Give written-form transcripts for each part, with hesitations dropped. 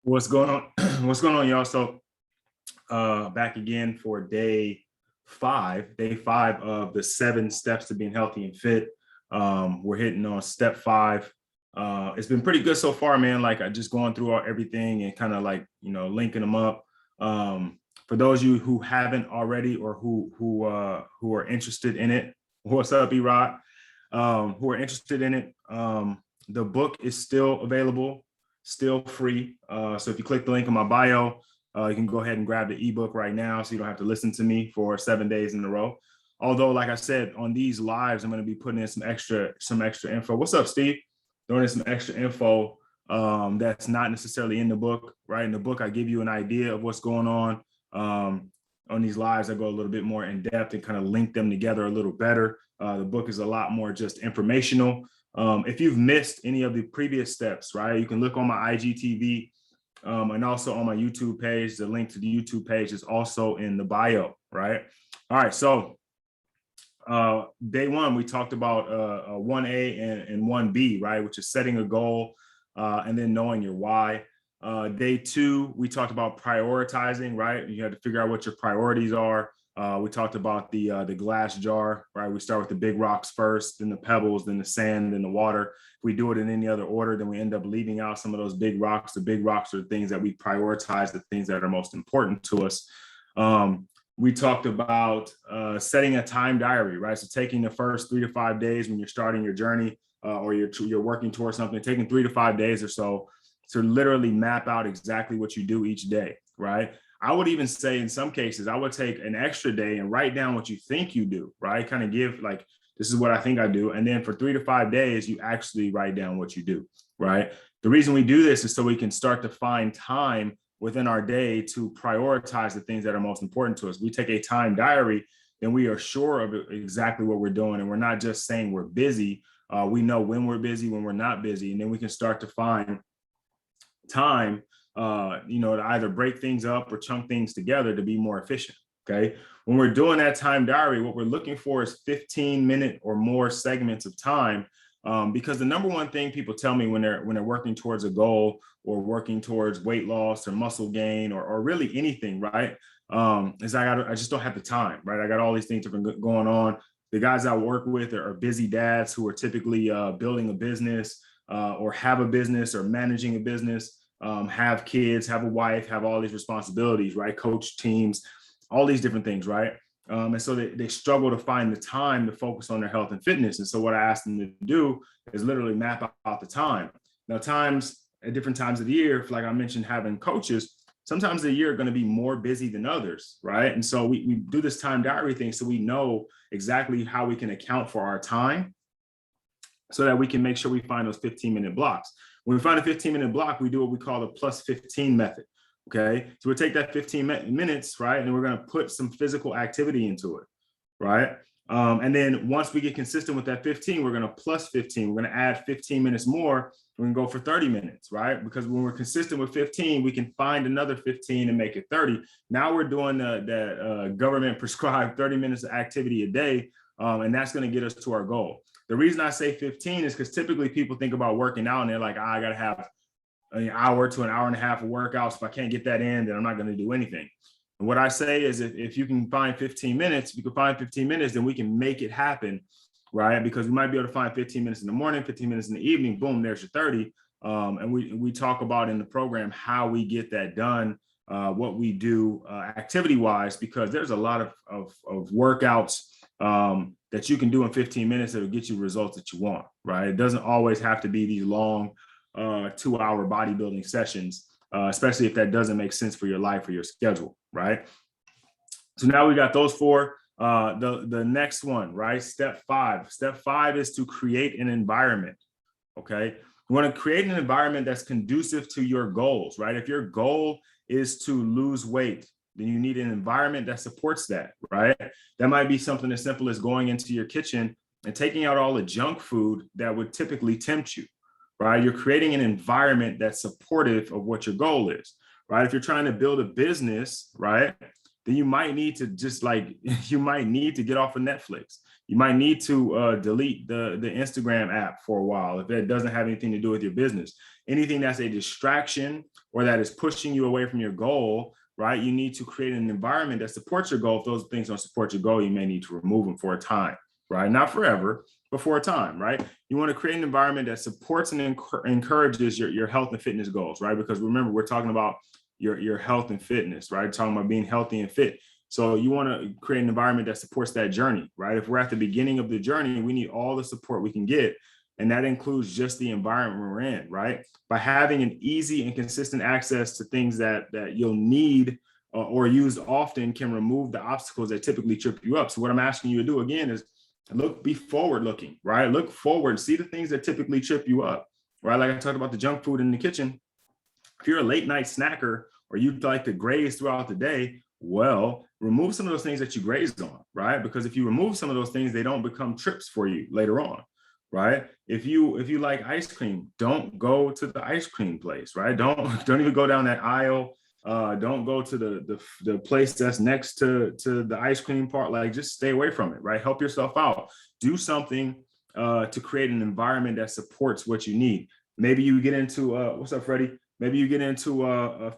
What's going on? What's going on, y'all? So back again for day five of the 7 steps to being healthy and fit. We're hitting on step 5. It's been pretty good so far, man. Like I just going through everything and kind of like, linking them up. For those of you who haven't already or who are interested in it, what's up, E-Rock? Who are interested in it, the book is still available, still free. So if you click the link in my bio, you can go ahead and grab the ebook right now so you don't have to listen to me for 7 days in a row. Although, like I said, on these lives, I'm going to be putting in some extra info. What's up, Steve? Throwing in some extra info that's not necessarily in the book, right? In the book, I give you an idea of what's going on. On these lives, I go a little bit more in depth and kind of link them together a little better. The book is a lot more just informational. If you've missed any of the previous steps, right, you can look on my IGTV and also on my YouTube page. The link to the YouTube page is also in the bio, right? All right, so day 1, we talked about 1A and 1B, right, which is setting a goal and then knowing your why. Day 2, we talked about prioritizing, right? You have to figure out what your priorities are. We talked about the glass jar, right? We start with the big rocks first, then the pebbles, then the sand, then the water. If we do it in any other order, then we end up leaving out some of those big rocks. The big rocks are the things that we prioritize, the things that are most important to us. We talked about setting a time diary, right? So taking the first 3 to 5 days when you're starting your journey or you're working towards something, taking 3 to 5 days or so to literally map out exactly what you do each day, right? I would even say in some cases, I would take an extra day and write down what you think you do, right? Kind of give like, this is what I think I do. And then for 3 to 5 days, you actually write down what you do, right? The reason we do this is so we can start to find time within our day to prioritize the things that are most important to us. We take a time diary, then we are sure of exactly what we're doing. And we're not just saying we're busy. We know when we're busy, when we're not busy. And then we can start to find time to either break things up or chunk things together to be more efficient. Okay. When we're doing that time diary, what we're looking for is 15-minute or more segments of time. Because the number one thing people tell me when they're working towards a goal or working towards weight loss or muscle gain or really anything, right? Is I just don't have the time, right? I got all these things going on. The guys I work with are busy dads who are typically building a business or have a business or managing a business. Have kids, have a wife, have all these responsibilities, right? Coach teams, all these different things, right? And so they struggle to find the time to focus on their health and fitness. And so what I asked them to do is literally map out the time. Now, times at different times of the year, like I mentioned, having coaches, sometimes the year are going to be more busy than others, right? And so we do this time diary thing so we know exactly how we can account for our time so that we can make sure we find those 15-minute blocks. When we find a 15-minute block, we do what we call the plus 15 method. Okay. So we'll take that 15 minutes, right? And we're going to put some physical activity into it, right? And then once we get consistent with that 15, we're going to plus 15. We're going to add 15 minutes more. We're going to go for 30 minutes, right? Because when we're consistent with 15, we can find another 15 and make it 30. Now we're doing the government prescribed 30 minutes of activity a day. And that's going to get us to our goal. The reason I say 15 is because typically people think about working out and they're like, I got to have an hour to an hour and a half of workouts. If I can't get that in, then I'm not going to do anything. And what I say is if you can find 15 minutes, if you can find 15 minutes, then we can make it happen, right? Because we might be able to find 15 minutes in the morning, 15 minutes in the evening, boom, there's your 30. And we talk about in the program how we get that done, what we do activity-wise, because there's a lot of workouts that you can do in 15 minutes that will get you results that you want, right? It doesn't always have to be these long 2-hour bodybuilding sessions, especially if that doesn't make sense for your life or your schedule, right? So now we got those 4. The next one, right? Step 5. Step 5 is to create an environment, okay? You want to create an environment that's conducive to your goals, right? If your goal is to lose weight, then you need an environment that supports that, right? That might be something as simple as going into your kitchen and taking out all the junk food that would typically tempt you, right? You're creating an environment that's supportive of what your goal is, right? If you're trying to build a business, right, then you might need to you might need to get off of Netflix. You might need to delete the Instagram app for a while if it doesn't have anything to do with your business. Anything that's a distraction or that is pushing you away from your goal, right? You need to create an environment that supports your goal. If those things don't support your goal, you may need to remove them for a time, right? Not forever, but for a time, right? You want to create an environment that supports and encourages your health and fitness goals, right? Because remember, we're talking about your health and fitness, right? Talking about being healthy and fit. So you want to create an environment that supports that journey, right? If we're at the beginning of the journey, we need all the support we can get. And that includes just the environment we're in, right? By having an easy and consistent access to things that you'll need or use often can remove the obstacles that typically trip you up. So what I'm asking you to do again is be forward looking, right? Look forward, see the things that typically trip you up, right? Like I talked about the junk food in the kitchen. If you're a late night snacker or you like to graze throughout the day, well, remove some of those things that you grazed on, right? Because if you remove some of those things, they don't become trips for you later on, right? If you like ice cream, don't go to the ice cream place, right? Don't even go down that aisle. Don't go to the place that's next to the ice cream part. Like, just stay away from it, right? Help yourself out. Do something to create an environment that supports what you need. Maybe you get into what's up, Freddie? Maybe you get into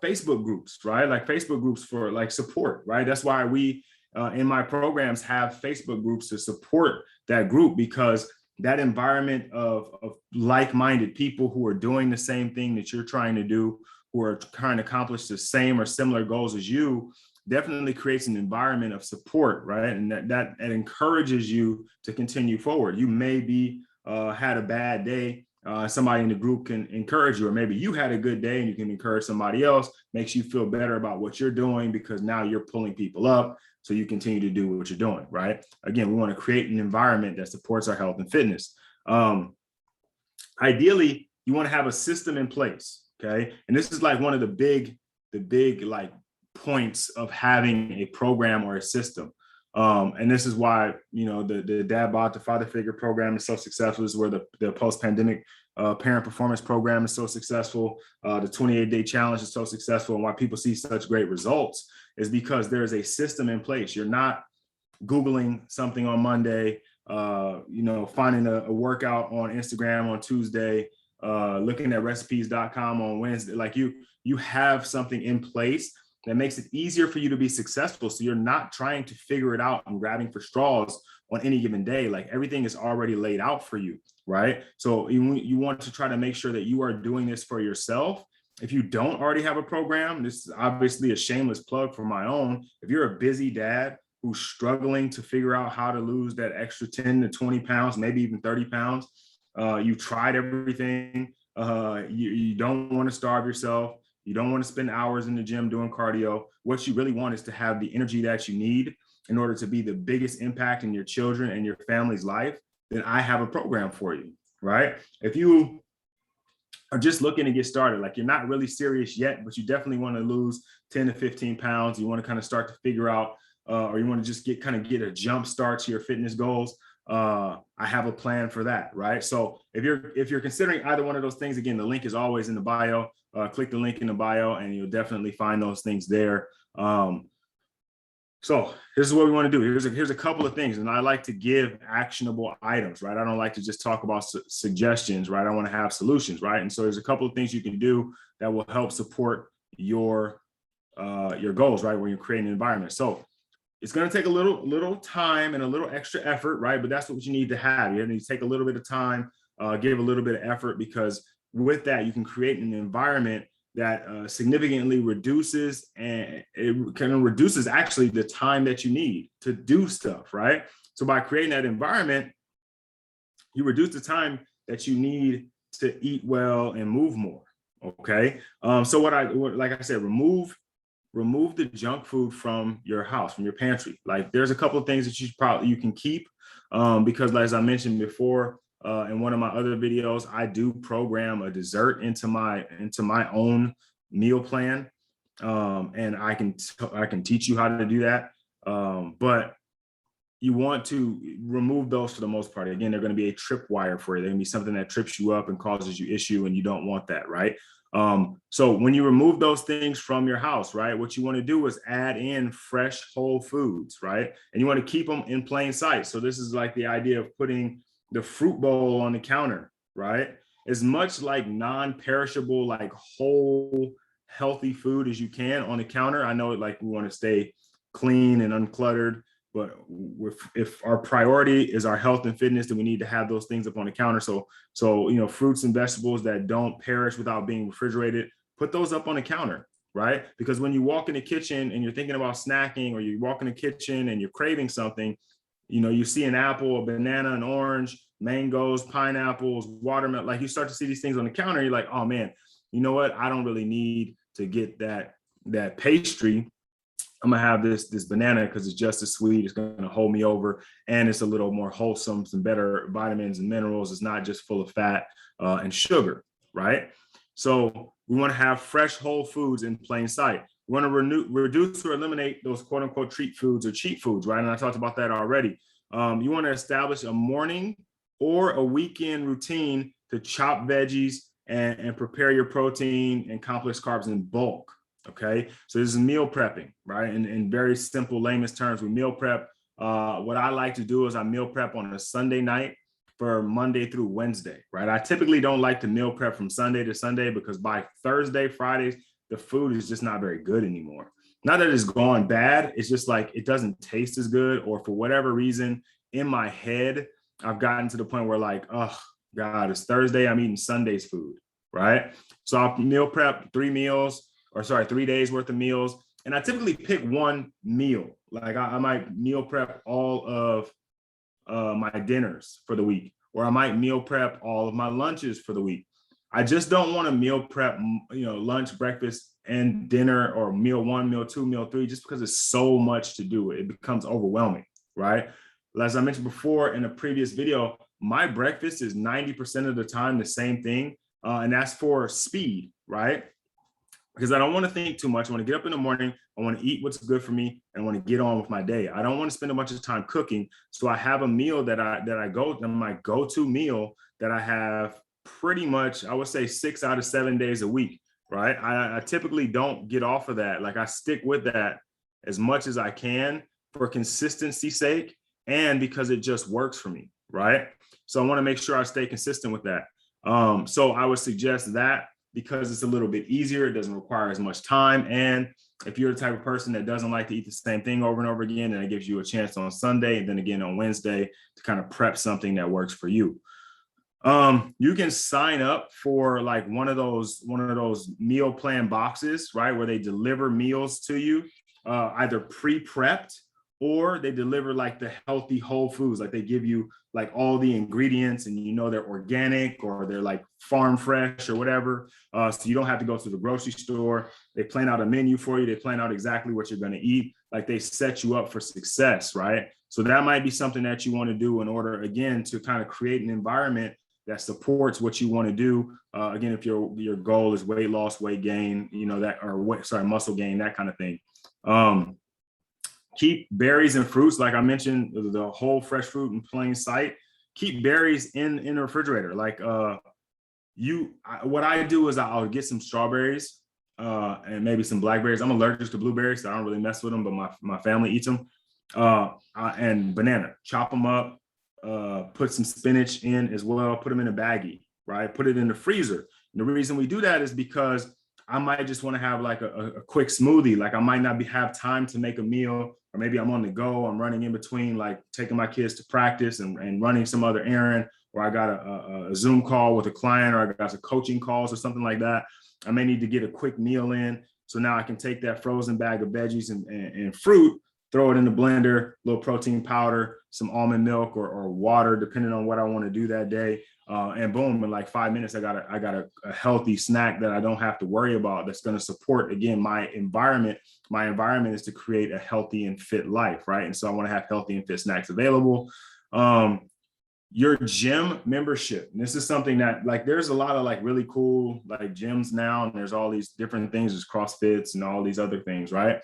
Facebook groups, right? Like Facebook groups for like support, right? That's why we in my programs have Facebook groups to support that group, because that environment of like-minded people who are doing the same thing that you're trying to do, who are trying to accomplish the same or similar goals as you, definitely creates an environment of support, right? And that encourages you to continue forward. You may be had a bad day. Somebody in the group can encourage you, or maybe you had a good day and you can encourage somebody else, makes you feel better about what you're doing, because now you're pulling people up so you continue to do what you're doing, right? Again, we want to create an environment that supports our health and fitness. Ideally, you want to have a system in place, okay? And this is like one of the big like points of having a program or a system. And this is why, you know, the Dad Bod to Father Figure program is so successful. This is where the post-pandemic parent performance program is so successful. The 28-day challenge is so successful, and why people see such great results is because there is a system in place. You're not Googling something on Monday, you know, finding a workout on Instagram on Tuesday, looking at recipes.com on Wednesday. Like you have something in place that makes it easier for you to be successful. So you're not trying to figure it out and grabbing for straws on any given day. Like, everything is already laid out for you, right? So you want to try to make sure that you are doing this for yourself. If you don't already have a program, this is obviously a shameless plug for my own. If you're a busy dad who's struggling to figure out how to lose that extra 10 to 20 pounds, maybe even 30 pounds, you tried everything, you don't want to starve yourself, you don't want to spend hours in the gym doing cardio. What you really want is to have the energy that you need in order to be the biggest impact in your children and your family's life. Then I have a program for you, right? If you are just looking to get started, like you're not really serious yet, but you definitely want to lose 10 to 15 pounds, you want to kind of start to figure out, or you want to just get a jump start to your fitness goals, I have a plan for that, right? So if you're considering either one of those things, again, the link is always in the bio. Click the link in the bio and you'll definitely find those things there. So this is what we want to do. Here's a couple of things, and I like to give actionable items, right? I don't like to just talk about suggestions, right? I want to have solutions, right? And so there's a couple of things you can do that will help support your goals, right? When you're creating an environment. So it's going to take a little time and a little extra effort, right? But that's what you need to have. You need to take a little bit of time, give a little bit of effort, because with that, you can create an environment that significantly reduces, and it kind of reduces actually the time that you need to do stuff, right? So by creating that environment, you reduce the time that you need to eat well and move more, okay? So like I said, remove the junk food from your house, from your pantry. Like, there's a couple of things that you can keep, because as I mentioned before, in one of my other videos, I do program a dessert into my own meal plan, and I can teach you how to do that. But you want to remove those for the most part. Again, they're going to be a tripwire for you. They're going to be something that trips you up and causes you issue, and you don't want that, right? So when you remove those things from your house, right, what you want to do is add in fresh whole foods, right? And you want to keep them in plain sight. So this is like the idea of putting the fruit bowl on the counter, right? As much like non-perishable, like whole healthy food as you can on the counter. I know like we want to stay clean and uncluttered, but if our priority is our health and fitness, then we need to have those things up on the counter. So you know, fruits and vegetables that don't perish without being refrigerated, put those up on the counter, right? Because when you walk in the kitchen and you're thinking about snacking, or you walk in the kitchen and you're craving something, you know, you see an apple, a banana, an orange, mangoes, pineapples, watermelon, like you start to see these things on the counter, you're like, oh man, you know what? I don't really need to get that pastry. I'm gonna have this banana because it's just as sweet. It's gonna hold me over, and it's a little more wholesome, some better vitamins and minerals. It's not just full of fat and sugar, right? So we want to have fresh whole foods in plain sight. We want to reduce or eliminate those quote unquote treat foods or cheat foods, right? And I talked about that already. You want to establish a morning or a weekend routine to chop veggies and prepare your protein and complex carbs in bulk. Okay, so this is meal prepping, right? In very simple layman's terms, we meal prep. What I like to do is I meal prep on a Sunday night for Monday through Wednesday, right? I typically don't like to meal prep from Sunday to Sunday because by Thursday, Fridays, the food is just not very good anymore. Not that it's gone bad, it's just like it doesn't taste as good, or for whatever reason in my head, I've gotten to the point where like, oh God, it's Thursday, I'm eating Sunday's food, right? So I'll meal prep 3 days worth of meals. And I typically pick one meal. Like I might meal prep all of my dinners for the week, or I might meal prep all of my lunches for the week. I just don't want to meal prep, you know, lunch, breakfast, and dinner, or meal one, meal two, meal three, just because it's so much to do. It becomes overwhelming, right? As I mentioned before in a previous video, my breakfast is 90% of the time the same thing. And that's for speed, right? Because I don't want to think too much. I want to get up in the morning. I want to eat what's good for me, and I want to get on with my day. I don't want to spend a bunch of time cooking. So I have a meal that my go-to meal that I have pretty much, I would say 6 out of 7 days a week, right? I typically don't get off of that. Like I stick with that as much as I can for consistency's sake, and because it just works for me, right? So I want to make sure I stay consistent with that. So I would suggest that, because it's a little bit easier. It doesn't require as much time. And if you're the type of person that doesn't like to eat the same thing over and over again, then it gives you a chance on Sunday and then again on Wednesday to kind of prep something that works for you. You can sign up for like one of those meal plan boxes, right? Where they deliver meals to you, either pre-prepped, or they deliver like the healthy whole foods. Like they give you like all the ingredients, and you know they're organic or they're like farm fresh or whatever. So you don't have to go to the grocery store. They plan out a menu for you. They plan out exactly what you're going to eat. Like they set you up for success, right? So that might be something that you want to do in order, again, to kind of create an environment that supports what you want to do. Again, if your goal is weight loss, weight gain, you know, that, or muscle gain, that kind of thing. Keep berries and fruits, like I mentioned, the whole fresh fruit in plain sight. Keep berries in the refrigerator. Like what I do is I'll get some strawberries and maybe some blackberries. I'm allergic to blueberries, so I don't really mess with them, but my family eats them. And banana, chop them up, put some spinach in as well, put them in a baggie, right? Put it in the freezer. And the reason we do that is because I might just want to have like a quick smoothie. Like I might not have time to make a meal, or maybe I'm on the go. I'm running in between, like taking my kids to practice and running some other errand, or I got a Zoom call with a client, or I got some coaching calls or something like that. I may need to get a quick meal in. So now I can take that frozen bag of veggies and fruit, throw it in the blender, a little protein powder, some almond milk or water, depending on what I want to do that day. And boom, in like 5 minutes, I got a healthy snack that I don't have to worry about, that's going to support, again, my environment. My environment is to create a healthy and fit life, right? And so I want to have healthy and fit snacks available. Your gym membership. And this is something that, like, there's a lot of like really cool like gyms now, and there's all these different things, there's CrossFits and all these other things, right?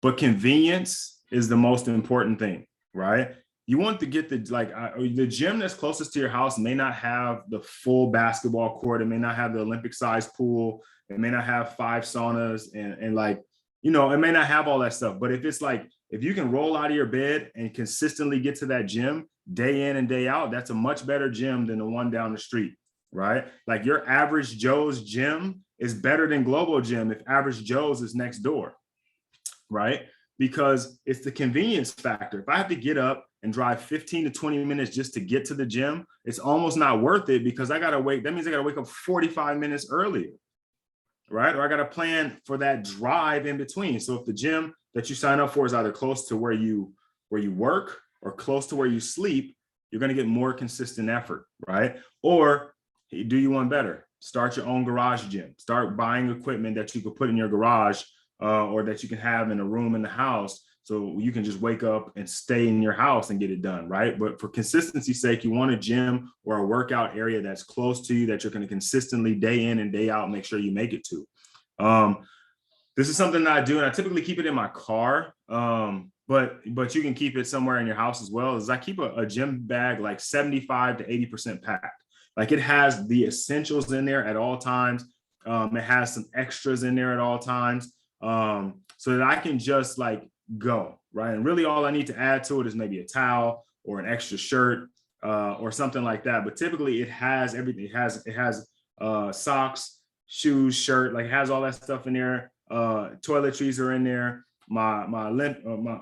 But convenience is the most important thing. right? You want to get the gym that's closest to your house may not have the full basketball court. It may not have the Olympic sized pool. It may not have 5 saunas and like, you know, it may not have all that stuff. But if it's like, if you can roll out of your bed and consistently get to that gym day in and day out, that's a much better gym than the one down the street, right? Like your average Joe's gym is better than Global Gym if average Joe's is next door, right? Because it's the convenience factor. If I have to get up and drive 15 to 20 minutes just to get to the gym, it's almost not worth it because I got to wait. That means I got to wake up 45 minutes earlier, right? Or I got to plan for that drive in between. So if the gym that you sign up for is either close to where you work or close to where you sleep, you're going to get more consistent effort, right? Or do you want better? Start your own garage gym. Start buying equipment that you could put in your garage or that you can have in a room in the house. So you can just wake up and stay in your house and get it done, right? But for consistency's sake, you want a gym or a workout area that's close to you that you're going to consistently day in and day out make sure you make it to. This is something that I do, and I typically keep it in my car. But you can keep it somewhere in your house as well. Is I keep a gym bag like 75 to 80% packed. Like it has the essentials in there at all times. It has some extras in there at all times, so that I can just like go, right? And really all I need to add to it is maybe a towel or an extra shirt or something like that. But typically it has everything. It has socks, shoes, shirt, like it has all that stuff in there. Toiletries are in there. My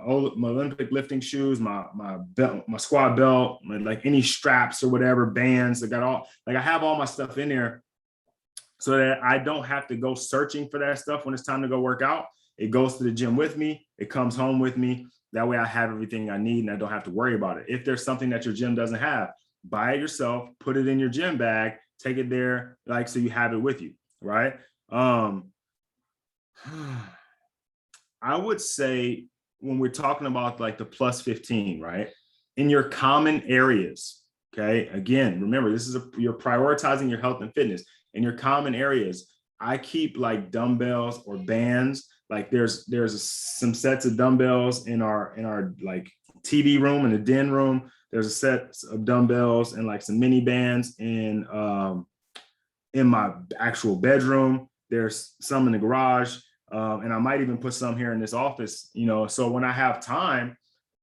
Olympic lifting shoes, my belt, my squat belt, like any straps or whatever, bands. I got all, like I have all my stuff in there so that I don't have to go searching for that stuff when it's time to go work out. It goes to the gym with me. It comes home with me. That way I have everything I need and I don't have to worry about it. If there's something that your gym doesn't have, buy it yourself, put it in your gym bag, take it there, like, so you have it with you, right? I would say when we're talking about like the plus 15, right? In your common areas, okay? Again, remember, you're prioritizing your health and fitness. In your common areas, I keep like dumbbells or bands. Like there's some sets of dumbbells in our like TV room in the den room. There's a set of dumbbells and like some mini bands in my actual bedroom. There's some in the garage. And I might even put some here in this office, you know, so when I have time,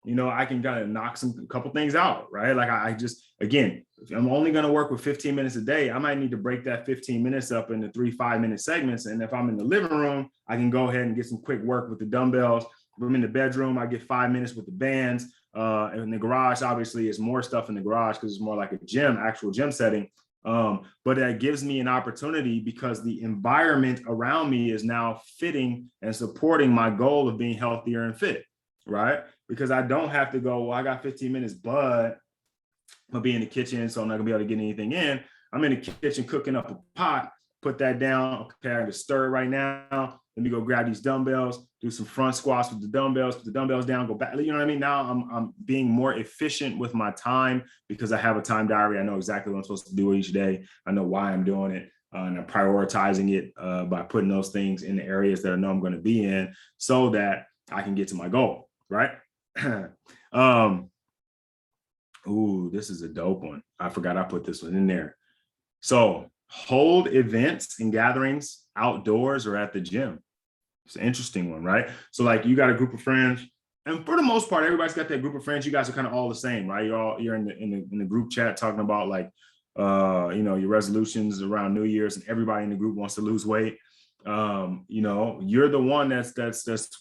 you know, I can kind of knock a couple things out, right? Like I just, again, if I'm only going to work with 15 minutes a day, I might need to break that 15 minutes up into 3 5-minute segments. And if I'm in the living room, I can go ahead and get some quick work with the dumbbells. If I'm in the bedroom, I get 5 minutes with the bands. And in the garage, obviously, is more stuff in the garage because it's more like a gym, actual gym setting. But that gives me an opportunity because the environment around me is now fitting and supporting my goal of being healthier and fit, right? Because I don't have to go, well, I got 15 minutes, but I'll be in the kitchen, so I'm not gonna be able to get anything in. I'm in the kitchen cooking up a pot, put that down. Okay, I got to stir it right now. Let me go grab these dumbbells, do some front squats with the dumbbells, put the dumbbells down, go back. You know what I mean? Now I'm being more efficient with my time because I have a time diary. I know exactly what I'm supposed to do each day. I know why I'm doing it. And I'm prioritizing it by putting those things in the areas that I know I'm going to be in so that I can get to my goal, right? Ooh, this is a dope one. I forgot I put this one in there. So hold events and gatherings outdoors or at the gym. It's an interesting one, right? So like you got a group of friends, and for the most part, everybody's got that group of friends. You guys are kind of all the same, right? You're in the group chat talking about like you know, your resolutions around New Year's, and everybody in the group wants to lose weight. You know, you're the one that's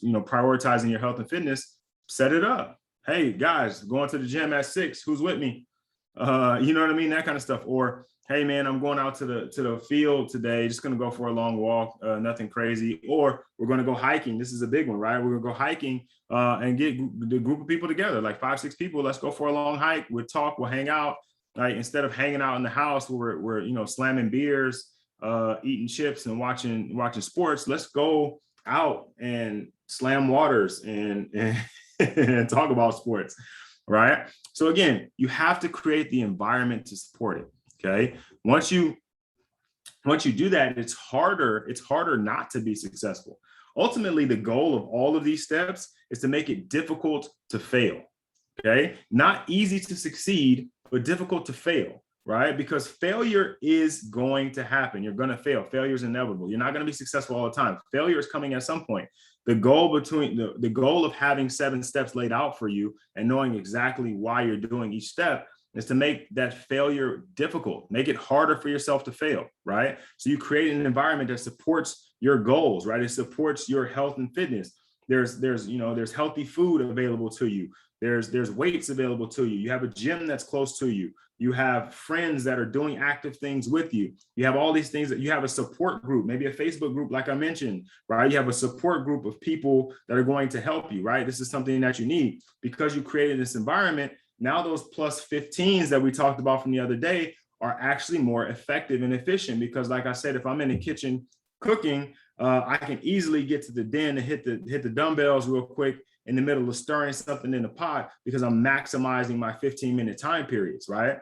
you know, prioritizing your health and fitness. Set it up. Hey guys, going to the gym at 6. Who's with me? You know what I mean? That kind of stuff. Or hey man, I'm going out to the field today, just gonna go for a long walk, nothing crazy. Or we're gonna go hiking. This is a big one, right? We're gonna go hiking and get the group of people together, like 5, 6 people. Let's go for a long hike. We'll talk, we'll hang out. Right? Instead of hanging out in the house where we're you know, slamming beers, eating chips and watching sports, let's go out and slam waters and and talk about sports, right? So again, you have to create the environment to support it. Okay. Once you do that, it's harder not to be successful. Ultimately, the goal of all of these steps is to make it difficult to fail, Okay. Not easy to succeed, but difficult to fail, right? Because failure is going to happen. You're going to fail. Failure is inevitable. You're not going to be successful all the time. Failure is coming at some point. The goal the goal of having 7 steps laid out for you and knowing exactly why you're doing each step is to make that failure difficult, make it harder for yourself to fail, right? So you create an environment that supports your goals, right? It supports your health and fitness. There's healthy food available to you. There's weights available to you. You have a gym that's close to you. You have friends that are doing active things with you. You have all these things that you have a support group, maybe a Facebook group, like I mentioned, right? You have a support group of people that are going to help you, right? This is something that you need because you created this environment. Now those plus 15s that we talked about from the other day are actually more effective and efficient because, like I said, if I'm in the kitchen cooking, I can easily get to the den and hit the dumbbells real quick in the middle of stirring something in the pot because I'm maximizing my 15-minute time periods, right?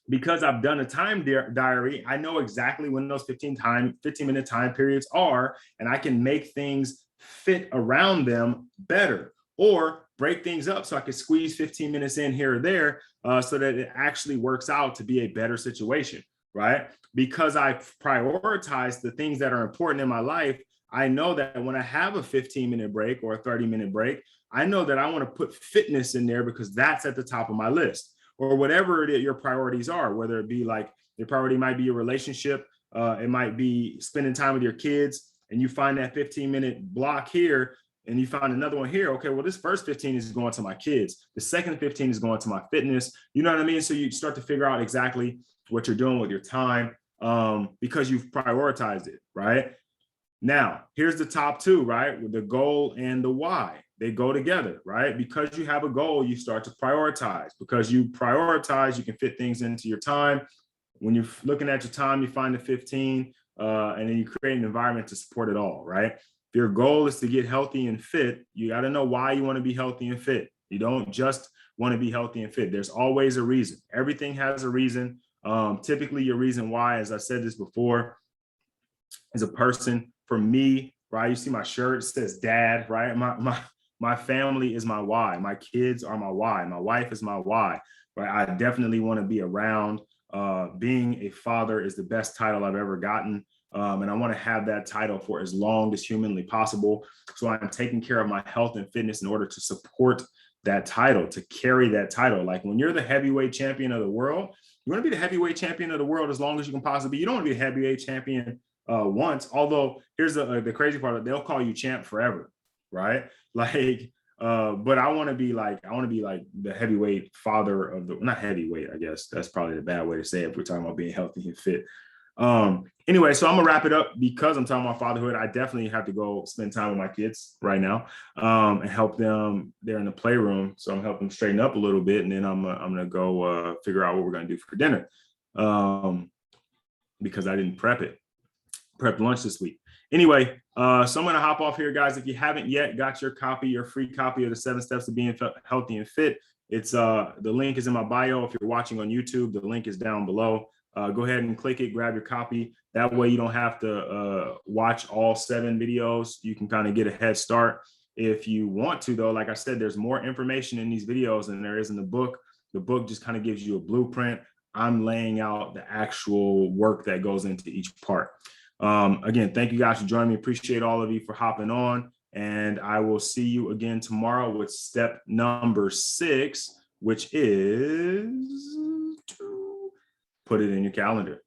Because I've done a time diary, I know exactly when those 15-minute time periods are, and I can make things fit around them better or break things up so I can squeeze 15 minutes in here or there so that it actually works out to be a better situation, right? Because I prioritize the things that are important in my life, I know that when I have a 15-minute break or a 30-minute break, I know that I want to put fitness in there because that's at the top of my list, or whatever your priorities are, whether it be like your priority might be your relationship, it might be spending time with your kids, and you find that 15-minute block here, and you find another one here. Okay, well, this first 15 is going to my kids. The second 15 is going to my fitness. You know what I mean? So you start to figure out exactly what you're doing with your time because you've prioritized it, right? Now, here's the top 2, right? With the goal and the why. They go together, right? Because you have a goal, you start to prioritize. Because you prioritize, you can fit things into your time. When you're looking at your time, you find the 15, and then you create an environment to support it all, right? If your goal is to get healthy and fit, you got to know why you want to be healthy and fit. You don't just want to be healthy and fit. There's always a reason. Everything has a reason. Typically, your reason why, as I said this before, is a person. For me, right? You see my shirt, it says dad, right? My family is my why. My kids are my why. My wife is my why, right? I definitely want to be around. Being a father is the best title I've ever gotten. And I want to have that title for as long as humanly possible. So I'm taking care of my health and fitness in order to support that title, to carry that title. Like when you're the heavyweight champion of the world, you want to be the heavyweight champion of the world as long as you can possibly be. You don't want to be a heavyweight champion once, although here's the crazy part, they'll call you champ forever, right? Like, but I want to be like the heavyweight father of the, not heavyweight, I guess that's probably the bad way to say it if we're talking about being healthy and fit. Anyway, so I'm gonna wrap it up because I'm talking about fatherhood. I definitely have to go spend time with my kids right now and help them. They're in the playroom, so I'm helping them straighten up a little bit, and then I'm gonna go figure out what we're gonna do for dinner because I didn't prep lunch this week. Anyway, so I'm going to hop off here, guys. If you haven't yet got your free copy of the 7 Steps to Being Healthy and Fit, it's the link is in my bio. If you're watching on YouTube, the link is down below. Go ahead and click it, grab your copy. That way you don't have to watch all 7 videos. You can kind of get a head start. If you want to, though, like I said, there's more information in these videos than there is in the book. The book just kind of gives you a blueprint. I'm laying out the actual work that goes into each part. Again, thank you guys for joining me. Appreciate all of you for hopping on, and I will see you again tomorrow with step number 6, which is to put it in your calendar.